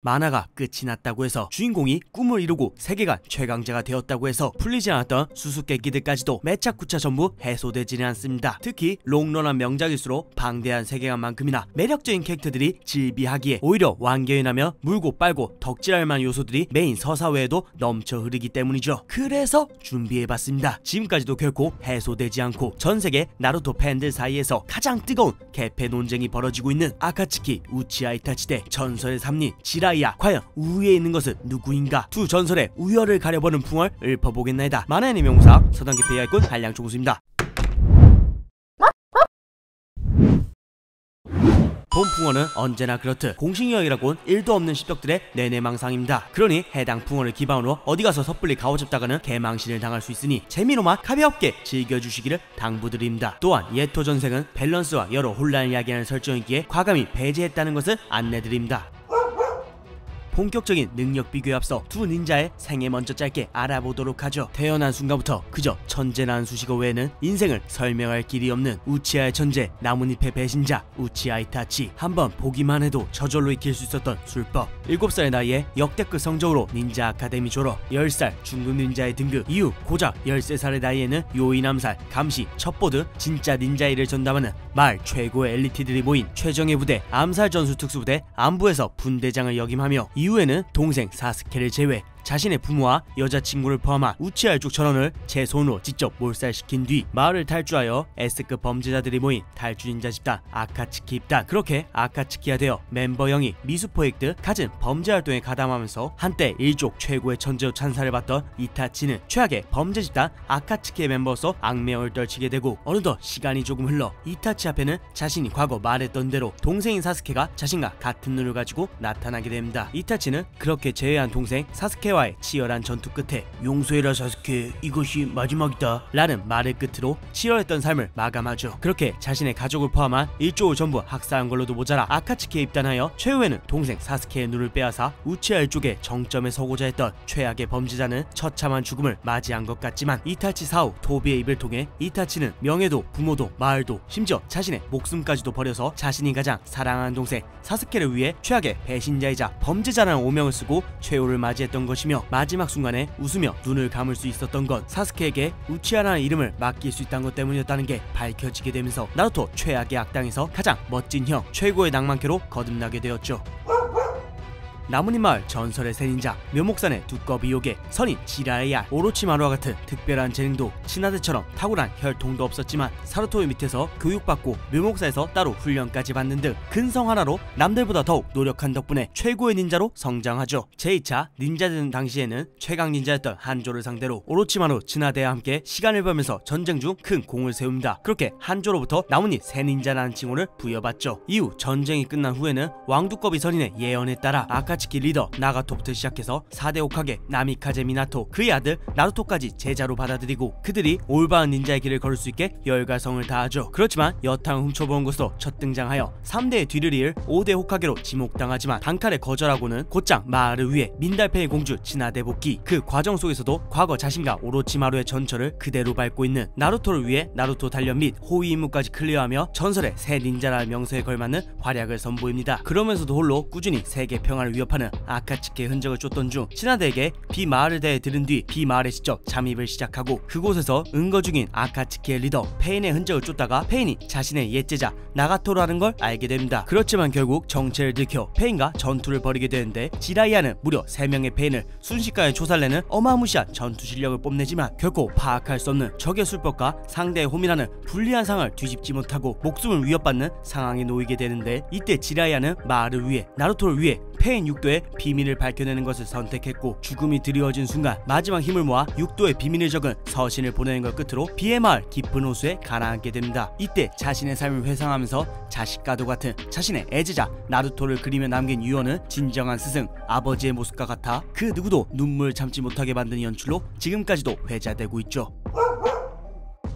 만화가 끝이 났다고 해서 주인공이 꿈을 이루고 세계관 최강자가 되었다고 해서 풀리지 않았던 수수께끼들까지도 매차쿠차 전부 해소되지는 않습니다. 특히 롱런한 명작일수록 방대한 세계관만큼이나 매력적인 캐릭터들이 질비하기에 오히려 완결이나며 물고 빨고 덕질할 만한 요소들이 메인 서사 외에도 넘쳐 흐르기 때문이죠. 그래서 준비해봤습니다. 지금까지도 결코 해소되지 않고 전세계 나루토 팬들 사이에서 가장 뜨거운 개패 논쟁이 벌어지고 있는 아카츠키 우치하 이타치 대 전설의 삼린 지라이야. 과연 우위에 있는 것은 누구인가? 두 전설의 우열을 가려보는 풍월 읊어보겠나이다. 만화 애니메 용사 서당계 페이아이콘 한량종수입니다. 본 풍월은 언제나 그렇듯 공식 여행이라곤 1도 없는 십덕들의 내내망상입니다. 그러니 해당 풍월을 기반으로 어디가서 섣불리 가오잡다가는 개망신을 당할 수 있으니 재미로만 가볍게 즐겨주시기를 당부드립니다. 또한 예토 전생은 밸런스와 여러 혼란을 야기하는 설정이기에 과감히 배제했다는 것을 안내드립니다. 본격적인 능력 비교에 앞서 두 닌자의 생애 먼저 짧게 알아보도록 하죠. 태어난 순간부터 그저 천재라는 수식어 외에는 인생을 설명할 길이 없는 우치하의 천재, 나뭇잎의 배신자 우치하 이타치. 한번 보기만 해도 저절로 익힐 수 있었던 술법. 7살의 나이에 역대급 성적으로 닌자 아카데미 졸업, 10살 중급 닌자의 등급 이후 고작 13살의 나이에는 요인 암살, 감시, 첩보드 진짜 닌자 일을 전담하는 마을 최고의 엘리트들이 모인 최정예 부대 암살 전술 특수부대 안부에서 분대장을 역임하며 이후에는 동생 사스케를 제외 자신의 부모와 여자친구를 포함한 우치하 일족 전원을 제 손으로 직접 몰살시킨 뒤 마을을 탈주하여 S급 범죄자들이 모인 탈주 닌자 집단 아카츠키 입단. 그렇게 아카츠키가 되어 멤버 영이 미수포획 등 갖은 범죄 활동에 가담하면서 한때 일족 최고의 천재로 찬사를 받던 이타치는 최악의 범죄 집단 아카츠키의 멤버로서 악명을 떨치게 되고, 어느덧 시간이 조금 흘러 이타치 앞에는 자신이 과거 말했던 대로 동생인 사스케가 자신과 같은 눈을 가지고 나타나게 됩니다. 이타치는 그렇게 제외한 동생 사스케와 치열한 전투 끝에 용서해라 사스케, 이것이 마지막이다 라는 말을 끝으로 치열했던 삶을 마감하죠. 그렇게 자신의 가족을 포함한 일족을 전부 학살한 걸로도 모자라 아카츠키에 입단하여 최후에는 동생 사스케의 눈을 빼앗아 우치하 일족의 정점에 서고자 했던 최악의 범죄자는 처참한 죽음을 맞이한 것 같지만 이타치 사후 토비의 입을 통해 이타치는 명예도 부모도 마을도 심지어 자신의 목숨까지도 버려서 자신이 가장 사랑하는 동생 사스케를 위해 최악의 배신자이자 범죄자라는 오명을 쓰고 최후를 맞이했던 것이며, 마지막 순간에 웃으며 눈을 감을 수 있었던 건 사스케에게 우치하라는 이름을 맡길 수 있다는 것 때문이었다는 게 밝혀지게 되면서 나루토 최악의 악당에서 가장 멋진 형, 최고의 낭만캐로 거듭나게 되었죠. 나뭇잎 마을 전설의 새 닌자, 묘목산의 두꺼비 요괴, 선인 지라이야, 오로치마루와 같은 특별한 재능도 친아들처럼 탁월한 혈통도 없었지만 사루토의 밑에서 교육받고 묘목사에서 따로 훈련까지 받는 등 근성 하나로 남들보다 더욱 노력한 덕분에 최고의 닌자로 성장하죠. 제2차 닌자전 당시에는 최강 닌자였던 한조를 상대로 오로치마루 친아대와 함께 시간을 벌면서 전쟁 중 큰 공을 세웁니다. 그렇게 한조로부터 나뭇잎 새 닌자라는 칭호를 부여받죠. 이후 전쟁이 끝난 후에는 왕두꺼비 선인의 예언에 따라 아카츠키 리더 나가토부터 시작해서 4대 호카게 나미카제 미나토, 그의 아들 나루토까지 제자로 받아들이고 그들이 올바른 닌자의 길을 걸을 수 있게 열과성을 다하죠. 그렇지만 여탕을 훔쳐보는 것으로 첫 등장하여 3대의 뒤를 이을 5대 호카게로 지목당하지만 단칼에 거절하고는 곧장 마을을 위해 민달팽이 공주 친아대 복귀. 그 과정 속에서도 과거 자신과 오로치마루의 전철을 그대로 밟고 있는 나루토를 위해 나루토 단련 및 호위 임무까지 클리어하며 전설의 새 닌자라는 명성에 걸맞는 활약을 선보입니다. 그러면서도 홀로 꾸준히 세계 평화를 위협하는 아카츠키의 흔적을 쫓던 중 친아대에게 비마을을 대해 들은 뒤 비마을에 직접 잠입을 시작하고 그곳에서 은거 중인 아카츠키의 리더 페인의 흔적을 쫓다가 페인이 자신의 옛제자 나가토라는 걸 알게 됩니다. 그렇지만 결국 정체를 들켜 페인과 전투를 벌이게 되는데, 지라이야는 무려 3명의 페인을 순식간에 조살내는 어마무시한 전투 실력을 뽐내지만 결코 파악할 수 없는 적의 술법과 상대의 호민하는 불리한 상황을 뒤집지 못하고 목숨을 위협받는 상황에 놓이게 되는데, 이때 지라이야는 마을을 위해 나루토를 위해 페인 6도의 비밀을 밝혀내는 것을 선택했고, 죽음이 드리워진 순간 마지막 힘을 모아 6도의 비밀을 적은 서신을 보내는 걸 끝으로 비의 마을 깊은 호수에 가라앉게 됩니다. 이때 자신의 삶을 회상하면서 자식과도 같은 자신의 애제자 나루토를 그리며 남긴 유언은 진정한 스승 아버지의 모습과 같아 그 누구도 눈물 참지 못하게 만드는 연출로 지금까지도 회자되고 있죠.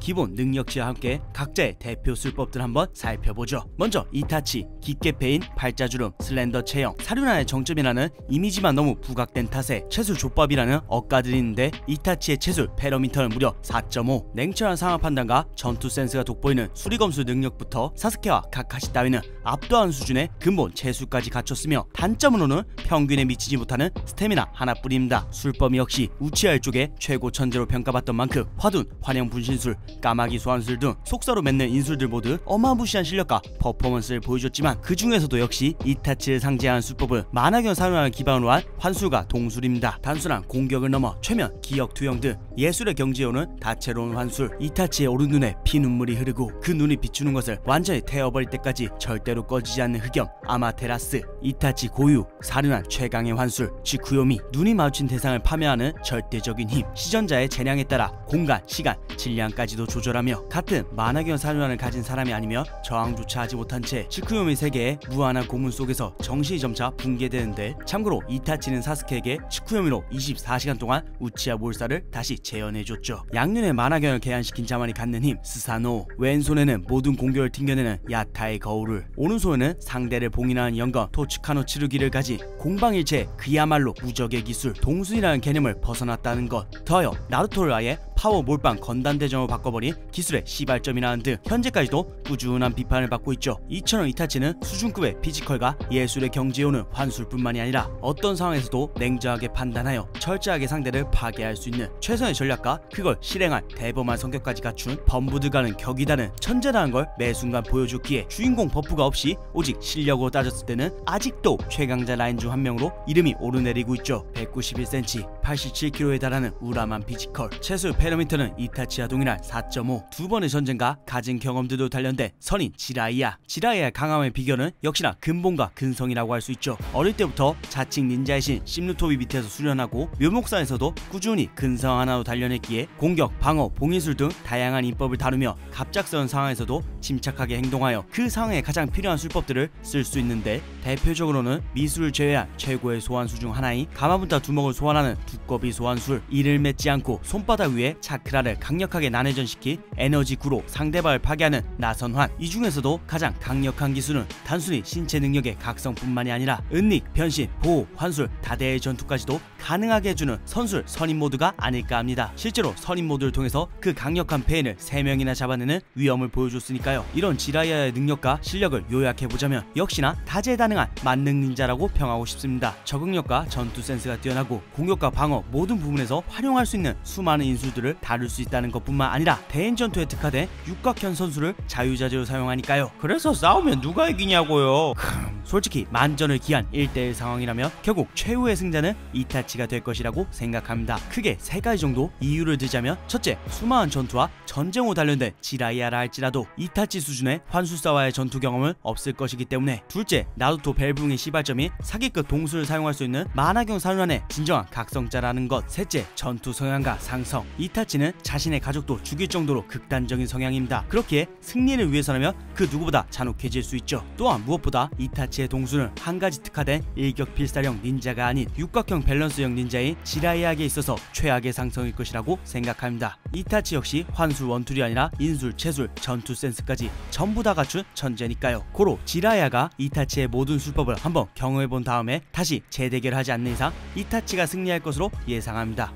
기본 능력치와 함께 각자의 대표 술법들 한번 살펴보죠. 먼저 이타치, 깊게 패인 팔자주름, 슬렌더 체형, 사륜안의 정점이라는 이미지만 너무 부각된 탓에 채술 족밥이라는 억가들이 있는데 이타치의 채술 패러미터는 무려 4.5. 냉철한 상황 판단과 전투 센스가 돋보이는 수리검술 능력부터 사스케와 카카시 따위는 압도한 수준의 근본 채술까지 갖췄으며 단점으로는 평균에 미치지 못하는 스태미나 하나뿐입니다. 술법 역시 우치아 쪽에 최고 천재로 평가받던 만큼 화둔, 환영 분신술, 까마귀 소환술 등 속사로 맺는 인술들 모두 어마무시한 실력과 퍼포먼스를 보여줬지만 그 중에서도 역시 이타치를 상징하는 술법은 만화경 사륜안을 기반으로 한 환술과 동술입니다. 단순한 공격을 넘어 최면, 기억 투영 등 예술의 경지에 오는 다채로운 환술. 이타치의 오른눈에 피눈물이 흐르고 그 눈이 비추는 것을 완전히 태워버릴 때까지 절대로 꺼지지 않는 흑염 아마테라스. 이타치 고유 사륜안 최강의 환술 지쿠요미. 눈이 마주친 대상을 파멸하는 절대적인 힘. 시전자의 재량에 따라 공간, 시간, 질량까지도 조절하며 같은 만화경 사륜안을 가진 사람이 아니면 저항조차 하지 못한 채 지쿠요미 세계의 무한한 고문 속에서 정신이 점차 붕괴되는데, 참고로 이타치는 사스케에게 지쿠요미로 24시간 동안 우치아 몰사를 다시 재현해줬죠. 양눈의 만화경을 개안시킨 자만이 갖는 힘 스사노. 왼손에는 모든 공격을 튕겨내는 야타의 거울을, 오른손에는 상대를 봉인하는 영검 토츠카노 치르기를 가진 공방일체 그야말로 무적의 기술 동순이라는 개념을 벗어났다는 것. 더하여 나루토를 아예 파워 몰빵 건단 대전으로 바꿔버린 기술의 시발점이라는 등 현재까지도 꾸준한 비판을 받고 있죠. 이처럼 이타치는 수준급의 피지컬과 예술의 경지에 오는 환술뿐만이 아니라 어떤 상황에서도 냉정하게 판단하여 철저하게 상대를 파괴할 수 있는 최선의 전략과 그걸 실행할 대범한 성격까지 갖춘 범부들과는 격이 다른 천재라는 걸 매 순간 보여줬기에 주인공 버프가 없이 오직 실력으로 따졌을 때는 아직도 최강자 라인 중 한 명으로 이름이 오르내리고 있죠. 191cm, 87kg에 달하는 우람한 피지컬. 채술 패러미터는 이타치와 동일한 4.5. 두 번의 전쟁과 가진 경험들도 단련된 선인 지라이야. 지라이야의 강함의 비결은 역시나 근본과 근성이라고 할 수 있죠. 어릴 때부터 자칭 닌자의 신 심루토비 밑에서 수련하고 묘목사에서도 꾸준히 근성 하나로 단련했기에 공격, 방어, 봉인술 등 다양한 인법을 다루며 갑작스러운 상황에서도 침착하게 행동하여 그 상황에 가장 필요한 술법들을 쓸 수 있는데, 대표적으로는 미술을 제외한 최고의 소환술 중 하나인 가마분타 두목을 소환하는 두꺼비 소환술, 이를 맺지 않고 손바닥 위에 차크라를 강력하게 난회전시키 에너지 구로 상대방을 파괴하는 나선환. 이 중에서도 가장 강력한 기술은 단순히 신체 능력의 각성뿐만이 아니라 은닉, 변신, 보호, 환술, 다대의 전투까지도 가능하게 해주는 선술 선임 모드가 아닐까 합니다. 실제로 선임 모드를 통해서 그 강력한 페인을 3명이나 잡아내는 위험을 보여줬으니까요. 이런 지라이아의 능력과 실력을 요약해보자면 역시나 다재다능한 만능 닌자라고 평하고 싶습니다. 적응력과 전투 센스가 뛰어나고 공격과 방어 모든 부분에서 활용할 수 있는 수많은 인술들을 다룰 수 있다는 것뿐만 아니라 대인 전투에 특화된 육각현 선수를 자유자재로 사용하니까요. 그래서 싸우면 누가 이기냐고요. 솔직히 만전을 기한 1대1 상황이라면 결국 최후의 승자는 이타치가 될 것이라고 생각합니다. 크게 3가지 정도 이유를 들자면, 첫째, 수많은 전투와 전쟁으로 단련된 지라이아라 할지라도 이타치 수준의 환술사와의 전투 경험은 없을 것이기 때문에. 둘째, 나루토 벨붕의 시발점인 사기급 동술을 사용할 수 있는 만화경 사륜안의 진정한 각성자라는 것. 셋째, 전투 성향과 상성. 이타치는 자신의 가족도 죽일 정도로 극단적인 성향입니다. 그렇기에 승리를 위해서라면 그 누구보다 잔혹해질 수 있죠. 또한 무엇보다 이타치의 동술은 한 가지 특화된 일격필살형 닌자가 아닌 육각형 밸런스형 닌자인 지라이아에게 있어서 최악의 상성일 것이라고 생각합니다. 이타치 역시 환술 원툴이 아니라 인술, 채술, 전투 센스까지 전부 다 갖춘 천재니까요. 고로 지라이아가 이타치의 모든 술법을 한번 경험해본 다음에 다시 재대결하지 않는 이상 이타치가 승리할 것으로 예상합니다.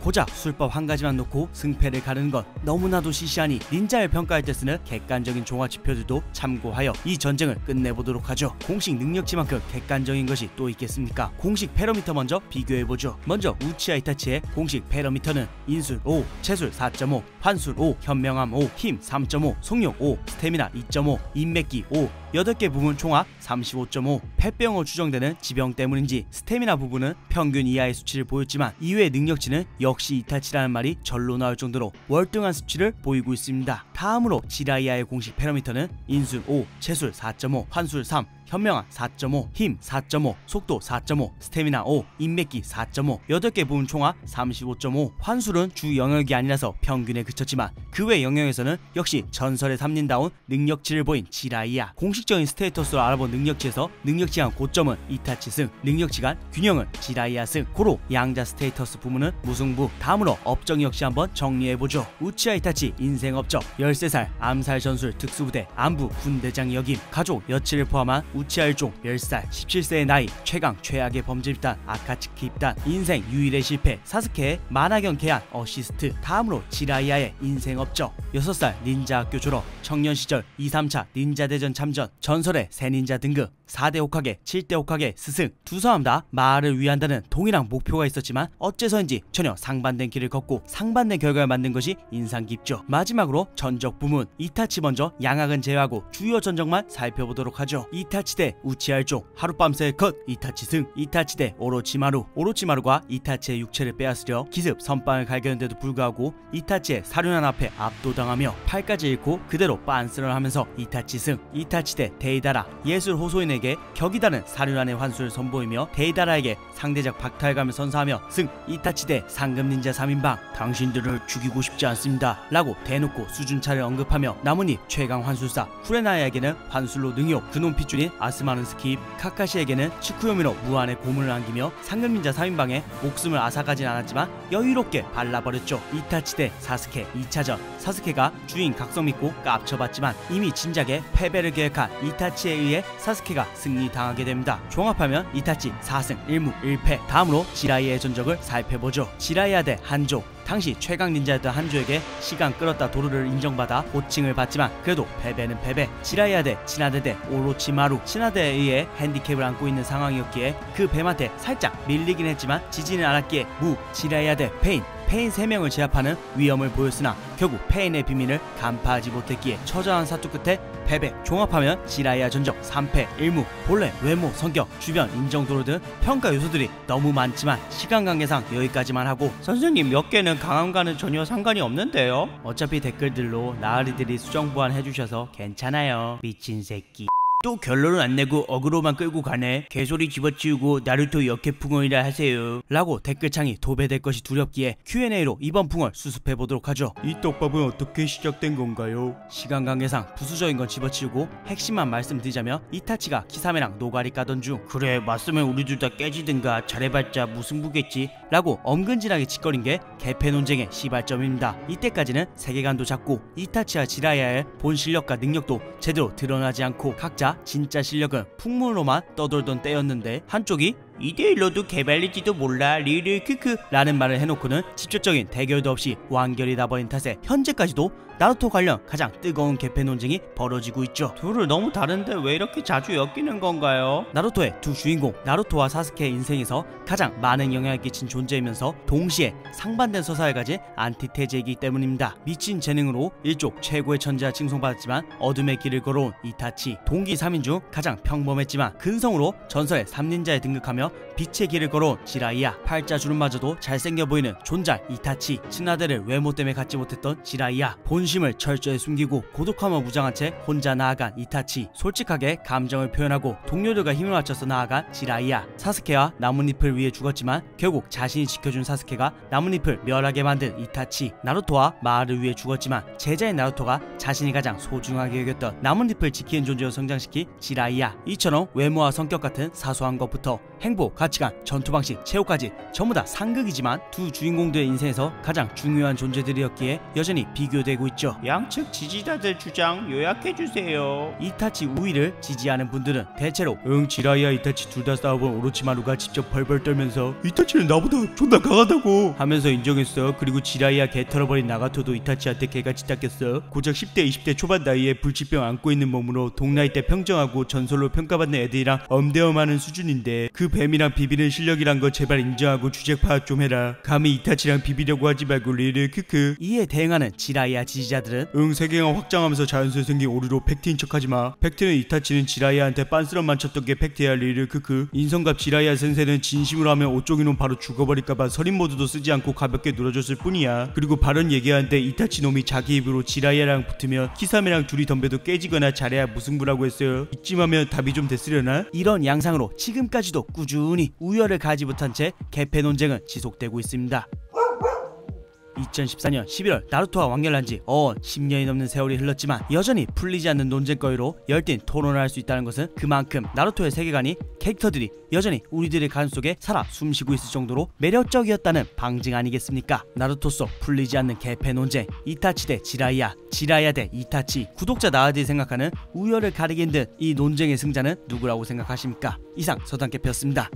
고작 술법 한 가지만 놓고 승패를 가르는 건 너무나도 시시하니 닌자를 평가할 때 쓰는 객관적인 종합 지표들도 참고하여 이 전쟁을 끝내보도록 하죠. 공식 능력치만큼 객관적인 것이 또 있겠습니까? 공식 패러미터 먼저 비교해보죠. 먼저 우치아 이타치의 공식 패러미터는 인술 5, 채술 4.5, 환술 5, 현명함 5, 힘 3.5, 속력 5, 스태미나 2.5, 인맥기 5, 8개 부분 총합 35.5. 폐병으로 추정되는 지병 때문인지 스태미나 부분은 평균 이하의 수치를 보였지만 이외의 능력치는 역시 이타치라는 말이 절로 나올 정도로 월등한 수치를 보이고 있습니다. 다음으로 지라이아의 공식 패러미터는 인술 5, 채술 4.5, 환술 3, 현명함 4.5, 힘 4.5, 속도 4.5, 스태미나 5, 인맥기 4.5, 8개 부분 총합 35.5. 환술은 주 영역이 아니라서 평균에 그쳤지만 그 외 영역에서는 역시 전설의 3린다운 능력치를 보인 지라이야. 공식적인 스테이터스로 알아본 능력치에서 능력치간 고점은 이타치 승, 능력치간 균형은 지라이야 승. 고로 양자 스테이터스 부문은 무승부. 다음으로 업적 역시 한번 정리해보죠. 우치하 이타치 인생 업적 13살 암살 전술 특수부대 안부 군대장 역임. 가족 여친을 포함한 우치하 일종 10살 17세의 나이 최강 최악의 범죄 집단 아카츠키 입단. 인생 유일의 실패 사스케의 만화경 개안 어시스트. 다음으로 지라이야의 인생 업적 6살 닌자 학교 졸업, 청년 시절 2, 3차 닌자 대전 참전, 전설의 새 닌자 등급, 4대 호카게 7대 호카게 스승. 두 사람 다 마을을 위한다는 동일한 목표가 있었지만 어째서인지 전혀 상반된 길을 걷고 상반된 결과를 만든 것이 인상 깊죠. 마지막으로 전적 부문 이타치 먼저 양학은 제외하고 주요 전적만 살펴보도록 하죠. 이타치 대 우치하 일종 하룻밤새 컷 이타치 승. 이타치 대 오로치마루. 오로치마루가 이타치의 육체를 빼앗으려 기습 선빵을 갈겼는데도 불구하고 이타치의 사륜한 앞에 압도당하며 팔까지 잃고 그대로 빤스를 하면서 이타치 승. 이타치 대 데이다라. 예술 호소인에게 격이 다른 사륜한의 환수를 선보이며 데이다라에게 상대적 박탈감을 선사하며 승. 이타치 대 상금 닌자 3인방. 당신들을 죽이고 싶지 않습니다 라고 대놓고 수준차를 언급하며 나뭇잎 최강 환술사 후레나야에게는 환술로 능욕 그놈 핏줄인 아스마는 스킵. 카카시에게는 치쿠요미로 무한의 고문을 안기며 상금 닌자 3인방에 목숨을 앗아가진 않았지만 여유롭게 발라버렸죠. 이타치 대 사스케 2차전. 사스케가 주인 각성 믿고 깝쳐봤지만 이미 진작에 패배를 계획한 이타치에 의해 사스케가 승리당하게 됩니다. 종합하면 이타치 4승 1무 1패. 다음으로 지라이의 전적을 살펴보죠. 지라이야 대 한조. 당시 최강 닌자였던 한조에게 시간 끌었다 도루를 인정받아 호칭을 받지만 그래도 패배는 패배. 지라이야 대 치나데 대 오로치마루. 치나데에 의해 핸디캡을 안고 있는 상황이었기에 그 뱀한테 살짝 밀리긴 했지만 지지는 않았기에 무. 지라이야 대 페인. 페인 3명을 제압하는 위험을 보였으나 결국 페인의 비밀을 간파하지 못했기에 처절한 사투 끝에 패배. 종합하면 지라이야 전적 3패 1무. 본래 외모, 성격, 주변 인정도로 등 평가 요소들이 너무 많지만 시간 관계상 여기까지만 하고 선생님 몇 개는 강함과는 전혀 상관이 없는데요? 어차피 댓글들로 나으리들이 수정 보완 해주셔서 괜찮아요. 미친 새끼. 또 결론은 안 내고 어그로만 끌고 가네. 개소리 집어치우고 나루토 역해풍어이라 하세요 라고 댓글창이 도배될 것이 두렵기에 Q&A로 이번 풍을 수습해보도록 하죠. 이 떡밥은 어떻게 시작된 건가요? 시간 관계상 부수적인 건 집어치우고 핵심만 말씀드리자면 이타치가 키사메랑 노가리 까던 중 그래 맞으면 우리 둘 다 깨지든가 잘해봤자 무승부겠지 라고 엄근진하게 짓거린 게 개패 논쟁의 시발점입니다. 이때까지는 세계관도 작고 이타치와 지라이야의 본 실력과 능력도 제대로 드러나지 않고 각자 진짜 실력은 풍문으로만 떠돌던 때였는데 한쪽이 2대1로도 개발릴지도 몰라 리를 크크 라는 말을 해놓고는 직접적인 대결도 없이 완결이 나버린 탓에 현재까지도 나루토 관련 가장 뜨거운 개패 논쟁이 벌어지고 있죠. 둘을 너무 다른데 왜 이렇게 자주 엮이는 건가요? 나루토의 두 주인공 나루토와 사스케의 인생에서 가장 많은 영향을 끼친 존재이면서 동시에 상반된 서사를 가진 안티테제이기 때문입니다. 미친 재능으로 일족 최고의 천재라 칭송받았지만 어둠의 길을 걸어온 이타치. 동기 3인 중 가장 평범했지만 근성으로 전설의 3닌자에 등극하며 빛의 길을 걸어온 지라이야. 팔자 주름마저도 잘생겨 보이는 존잘 이타치. 친아들을 외모 때문에 갖지 못했던 지라이야. 본심을 철저히 숨기고 고독함을 무장한 채 혼자 나아간 이타치. 솔직하게 감정을 표현하고 동료들과 힘을 맞춰서 나아간 지라이야. 사스케와 나뭇잎을 위해 죽었지만 결국 자신이 지켜준 사스케가 나뭇잎을 멸하게 만든 이타치. 나루토와 마을을 위해 죽었지만 제자인 나루토가 자신이 가장 소중하게 여겼던 나뭇잎을 지키는 존재로 성장시킨 지라이야. 이처럼 외모와 성격 같은 사소한 것부터 행복, 가치관, 전투방식, 최후까지 전부 다 상극이지만 두 주인공들의 인생에서 가장 중요한 존재들이었기에 여전히 비교되고 있죠. 양측 지지자들 주장 요약해주세요. 이타치 우위를 지지하는 분들은 대체로 지라이야 이타치 둘 다 싸워본 오로치마루가 직접 벌벌 떨면서 이타치는 나보다 존나 강하다고 하면서 인정했어. 그리고 지라이야 개 털어버린 나가토도 이타치한테 개같이 닦였어. 고작 10대 20대 초반 나이에 불치병 안고 있는 몸으로 동나이 때 평정하고 전설로 평가받는 애들이랑 엄대엄하는 수준인데 그 뱀 뱀이랑 비비는 실력이란 거 제발 인정하고 주제 파악 좀 해라. 감히 이타치랑 비비려고 하지 말고 리르 크크. 이에 대응하는 지라이아 지지자들은 응, 세계관 확장하면서 자연스레 생긴 오류로 팩트인 척하지마. 팩트는 이타치는 지라이아한테 빤스런만 쳤던 게 팩트야 리르 크크. 인성갑 지라이아 센세는 진심으로 하면 오쪽이놈 바로 죽어버릴까봐 서린 모드도 쓰지 않고 가볍게 놀아줬을 뿐이야. 그리고 발언 얘기하는데 이타치 놈이 자기 입으로 지라이아랑 붙으면 키삼이랑 둘이 덤벼도 깨지거나 잘해야 무승부라고 했어요. 이쯤하면 답이 좀 됐으려나? 이런 양상으로 지금까지도 꾸준히 우열을 가지 못한 채 개패 논쟁은 지속되고 있습니다. 2014년 11월 나루토와 완결한지 10년이 넘는 세월이 흘렀지만 여전히 풀리지 않는 논쟁거리로 열띤 토론을 할 수 있다는 것은 그만큼 나루토의 세계관이 캐릭터들이 여전히 우리들의 가슴속에 살아 숨쉬고 있을 정도로 매력적이었다는 방증 아니겠습니까? 나루토 속 풀리지 않는 개패 논쟁, 이타치 대 지라이아, 지라이아 대 이타치. 구독자 나아들이 생각하는 우열을 가리게 힘든 이 논쟁의 승자는 누구라고 생각하십니까? 이상 서당캐피였습니다.